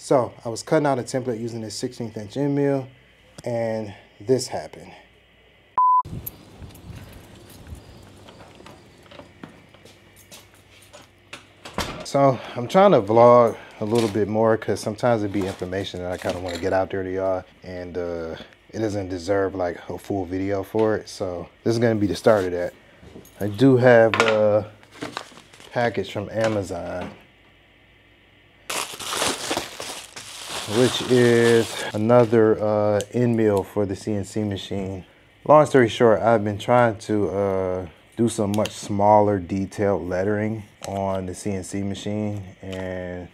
So I was cutting out a template using this 16th inch end mill, and this happened. So I'm trying to vlog a little bit more because sometimes it'd be information that I kind of want to get out there to y'all, and it doesn't deserve like a full video for it. So this is going to be the start of that. I do have a package from Amazon, which is another end mill for the CNC machine. Long story short, I've been trying to do some much smaller detailed lettering on the CNC machine, and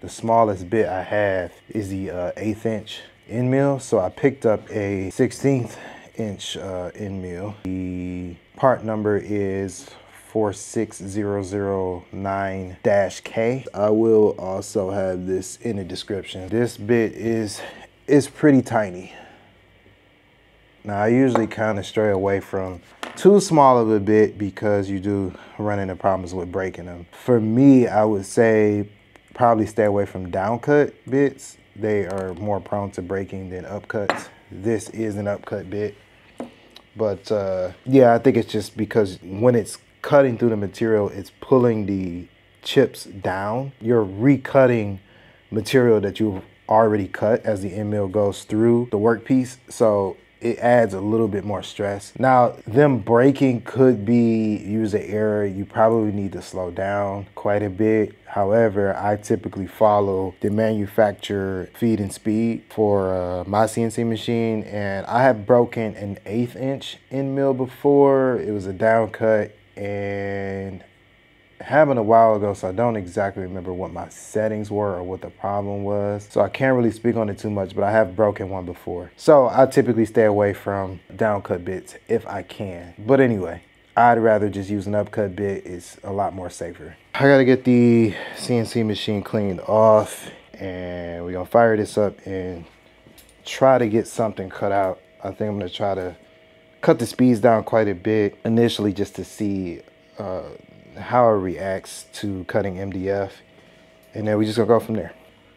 the smallest bit I have is the 1/8 inch end mill. So I picked up a 16th inch end mill. The part number is 46009-K. I will also have this in the description. This bit is pretty tiny. Now I usually kind of stray away from too small of a bit because you do run into problems with breaking them. For me, I would say probably stay away from downcut bits. They are more prone to breaking than upcuts. This is an upcut bit, but yeah, I think it's just because when it's cutting through the material, it's pulling the chips down. You're recutting material that you've already cut as the end mill goes through the workpiece, so it adds a little bit more stress. Now, them breaking could be user error. You probably need to slow down quite a bit. However, I typically follow the manufacturer feed and speed for my CNC machine, and I have broken an 1/8 inch end mill before. It was a downcut, and it happened a while ago, so I don't exactly remember what my settings were or what the problem was. So I can't really speak on it too much, but I have broken one before. So I typically stay away from downcut bits if I can. But anyway, I'd rather just use an upcut bit. It's a lot more safer. I gotta get the CNC machine cleaned off, and we're gonna fire this up and try to get something cut out. I think I'm gonna try to cut the speeds down quite a bit initially just to see how it reacts to cutting MDF, and then we just gonna go from there.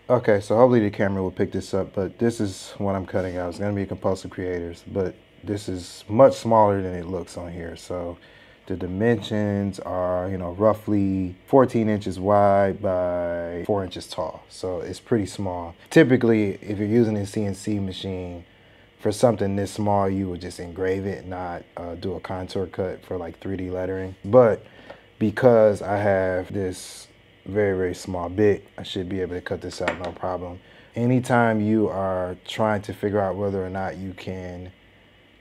Okay, so hopefully the camera will pick this up, but this is what I'm cutting out. It's gonna be Compulsive Creators, but this is much smaller than it looks on here. So the dimensions are, you know, roughly 14 inches wide by 4 inches tall. So it's pretty small. Typically, if you're using a CNC machine for something this small, you would just engrave it, not do a contour cut for like 3D lettering. But because I have this very, very small bit, I should be able to cut this out no problem. Anytime you are trying to figure out whether or not you can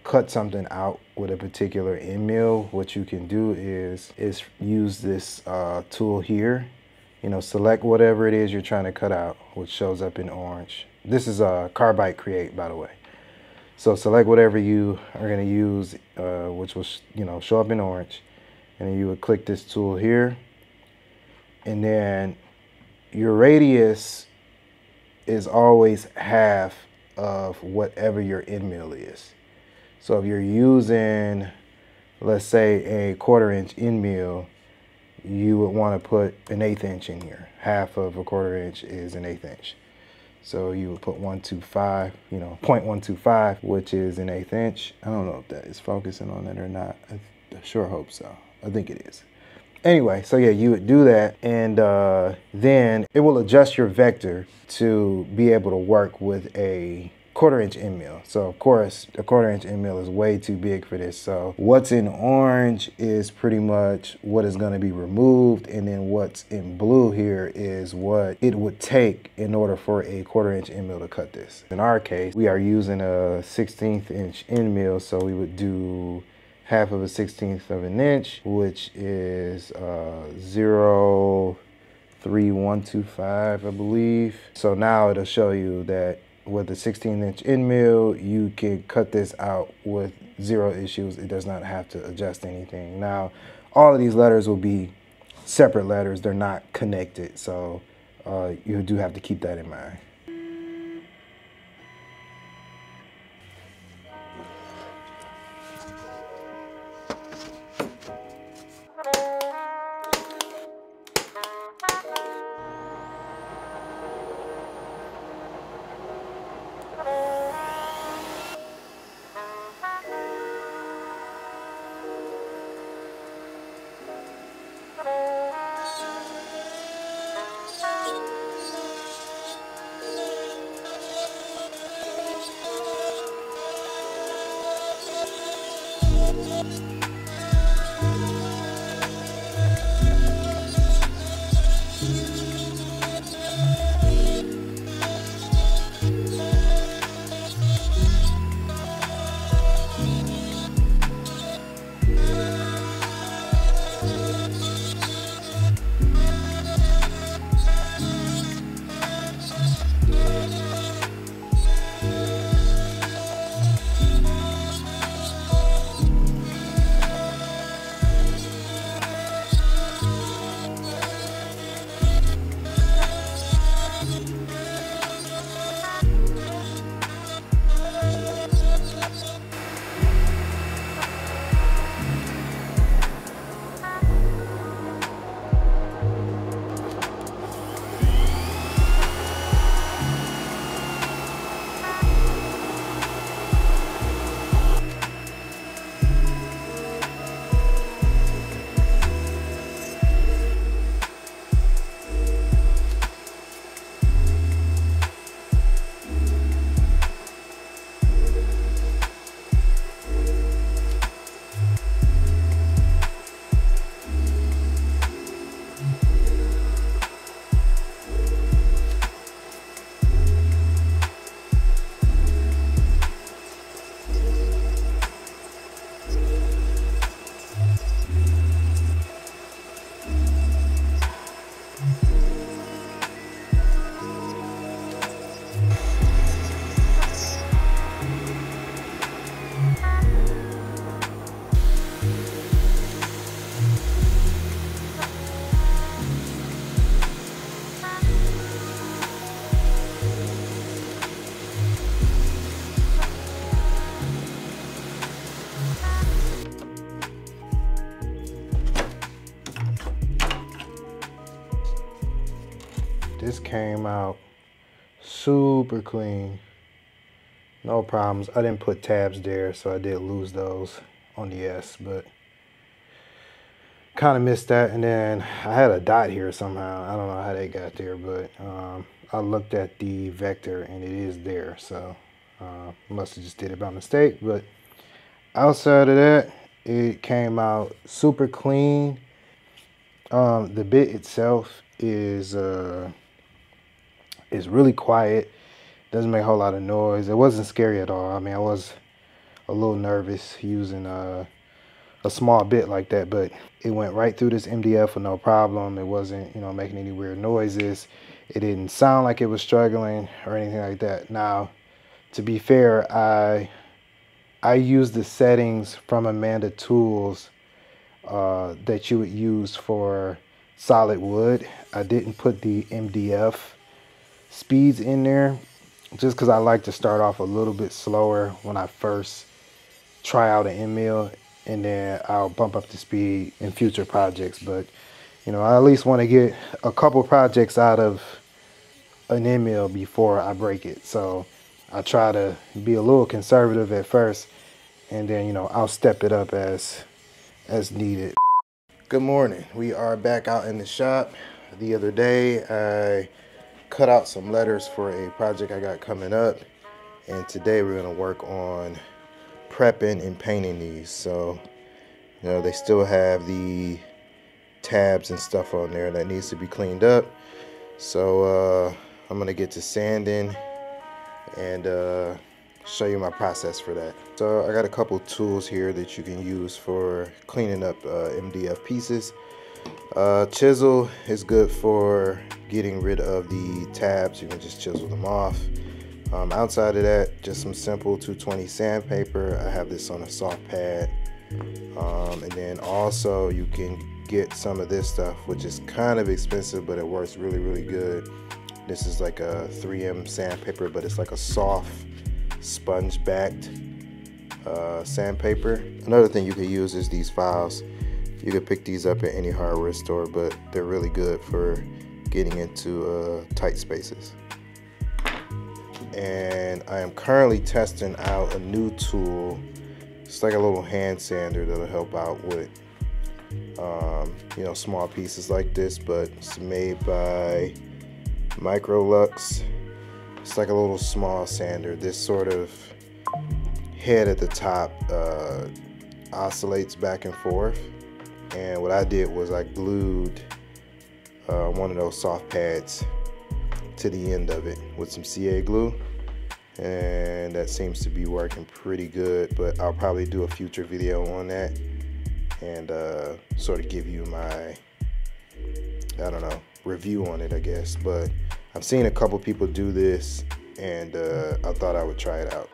cut something out with a particular end mill, what you can do is use this tool here. You know, select whatever it is you're trying to cut out, which shows up in orange. This is a Carbide Create, by the way. So select whatever you are going to use, which will, you know, show up in orange. And then you would click this tool here, and then your radius is always half of whatever your end mill is. So if you're using, let's say, a 1/4 inch end mill, you would want to put an 1/8 inch in here. Half of a 1/4 inch is an 1/8 inch. So you would put 125, you know, 0.125, which is an 1/8 inch. I don't know if that is focusing on it or not. I sure hope so. I think it is. Anyway, so yeah, you would do that, and then it will adjust your vector to be able to work with a 1/4 inch end mill. So of course, a 1/4 inch end mill is way too big for this. So what's in orange is pretty much what is going to be removed, and then what's in blue here is what it would take in order for a 1/4 inch end mill to cut this. In our case, we are using a 16th inch end mill, so we would do half of a 16th of an inch, which is 0.3125, I believe. So now it'll show you that with a 16 inch end mill, you can cut this out with 0 issues. It does not have to adjust anything. Now, all of these letters will be separate letters. They're not connected. So you do have to keep that in mind. came out super clean. No problems. I didn't put tabs there, so I did lose those on the S, but kind of missed that. And then I had a dot here somehow. I don't know how they got there, but I looked at the vector and it is there, so must have just did it by mistake. But outside of that, it came out super clean. The bit itself is really quiet. Doesn't make a whole lot of noise. It wasn't scary at all. I mean, I was a little nervous using a small bit like that, but it went right through this MDF with no problem. It wasn't, making any weird noises. It didn't sound like it was struggling or anything like that. Now, to be fair, I used the settings from Amanda Tools that you would use for solid wood. I didn't put the MDF speeds in there just because I like to start off a little bit slower when I first try out an end mill, and then I'll bump up the speed in future projects. But I at least want to get a couple projects out of an end mill before I break it, so I try to be a little conservative at first, and then I'll step it up as needed. Good morning. We are back out in the shop. The other day I cut out some letters for a project I got coming up, and today we're going to work on prepping and painting these. So they still have the tabs and stuff on there that needs to be cleaned up, so I'm going to get to sanding and show you my process for that. So I got a couple tools here that you can use for cleaning up MDF pieces. Chisel is good for getting rid of the tabs. You can just chisel them off. Outside of that, just some simple 220 sandpaper. I have this on a soft pad. And then also you can get some of this stuff, which is kind of expensive, but it works really, really good. This is like a 3M sandpaper, but it's like a soft sponge backed sandpaper. Another thing you could use is these files. You could pick these up at any hardware store, but they're really good for getting into tight spaces. And I am currently testing out a new tool. It's like a little hand sander that'll help out with small pieces like this, but it's made by Microlux. It's like a little small sander. This sort of head at the top oscillates back and forth, and what I did was I glued one of those soft pads to the end of it with some CA glue, and that seems to be working pretty good. But I'll probably do a future video on that and sort of give you my, review on it, I guess. But I've seen a couple people do this, and I thought I would try it out.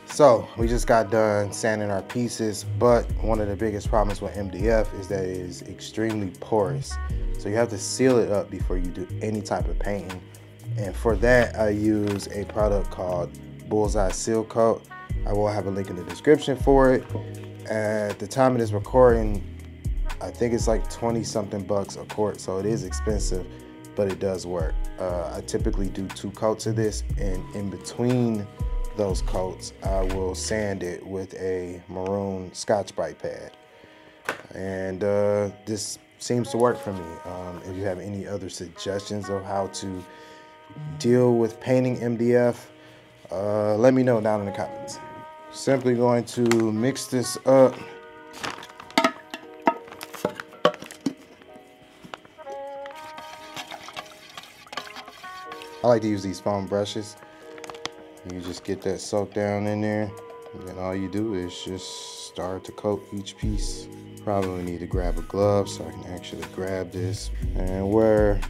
So we just got done sanding our pieces, but one of the biggest problems with MDF is that it is extremely porous. So you have to seal it up before you do any type of painting. And for that, I use a product called Bullseye Seal Coat. I will have a link in the description for it. At the time of this recording, I think it's like 20 something bucks a quart, so it is expensive, but it does work. I typically do 2 coats of this, and in between those coats, I will sand it with a maroon Scotch-Brite pad. And this seems to work for me. If you have any other suggestions of how to deal with painting MDF, let me know down in the comments. Simply going to mix this up. I like to use these foam brushes. You just get that soaked down in there, and then all you do is just start to coat each piece. Probably need to grab a glove so I can actually grab this. And where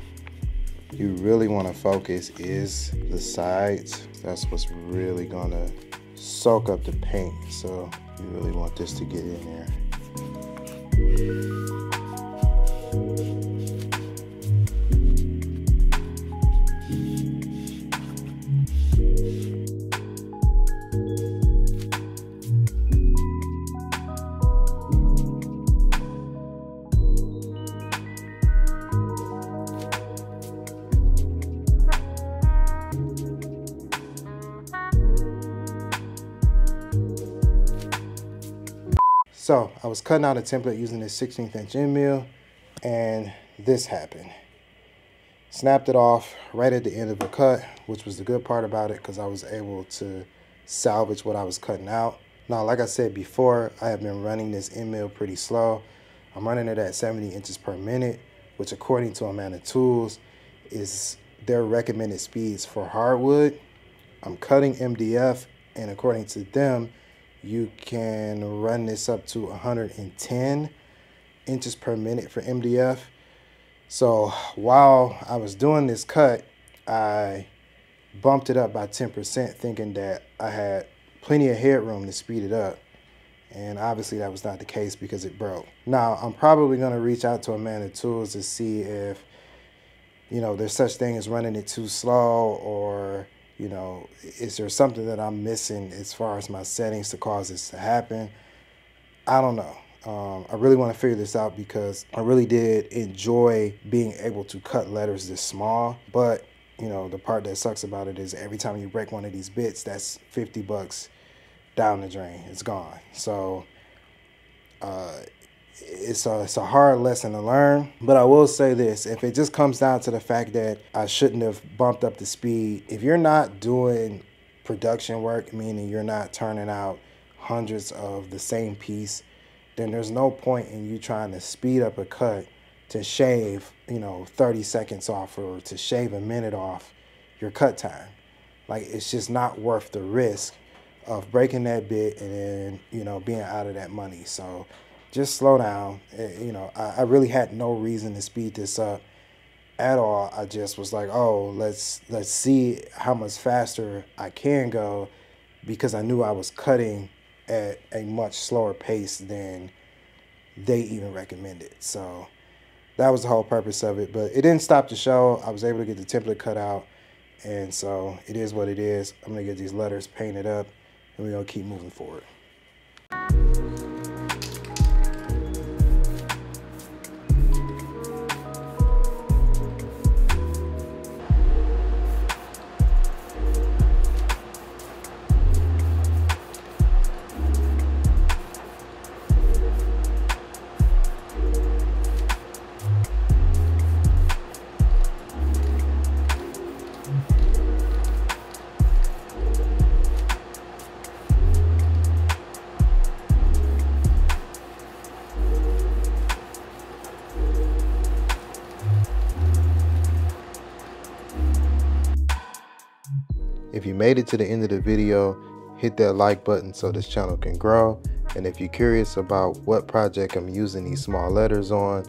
you really want to focus is the sides. That's what's really gonna soak up the paint. So you really want this to get in there. So I was cutting out a template using this 16th inch end mill, and this happened. Snapped it off right at the end of the cut, which was the good part about it because I was able to salvage what I was cutting out. Now, like I said before, I have been running this end mill pretty slow. I'm running it at 70 inches per minute, which according to Amana Tools is their recommended speeds for hardwood. I'm cutting MDF, and according to them, you can run this up to 110 inches per minute for MDF. So while I was doing this cut, I bumped it up by 10%, thinking that I had plenty of headroom to speed it up. And obviously that was not the case because it broke. Now, I'm probably gonna reach out to Amana Tools to see if, you know, there's such thing as running it too slow, or, you know, is there something that I'm missing as far as my settings to cause this to happen? I don't know. I really want to figure this out because I really did enjoy being able to cut letters this small. But, you know, the part that sucks about it is every time you break one of these bits, that's 50 bucks down the drain. It's gone. So it's a hard lesson to learn. But I will say this, if it just comes down to the fact that I shouldn't have bumped up the speed, if you're not doing production work, meaning you're not turning out hundreds of the same piece, then there's no point in you trying to speed up a cut to shave, you know, 30 seconds off or to shave a minute off your cut time. Like, it's just not worth the risk of breaking that bit and then, you know, being out of that money. So just slow down. You know, I really had no reason to speed this up at all. I just was like, oh, let's see how much faster I can go, because I knew I was cutting at a much slower pace than they even recommended. So that was the whole purpose of it. But it didn't stop the show. I was able to get the template cut out, and so it is what it is. I'm gonna get these letters painted up, and we're gonna keep moving forward. If you made it to the end of the video, hit that like button so this channel can grow. And if you're curious about what project I'm using these small letters on,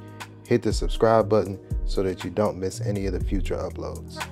hit the subscribe button so that you don't miss any of the future uploads.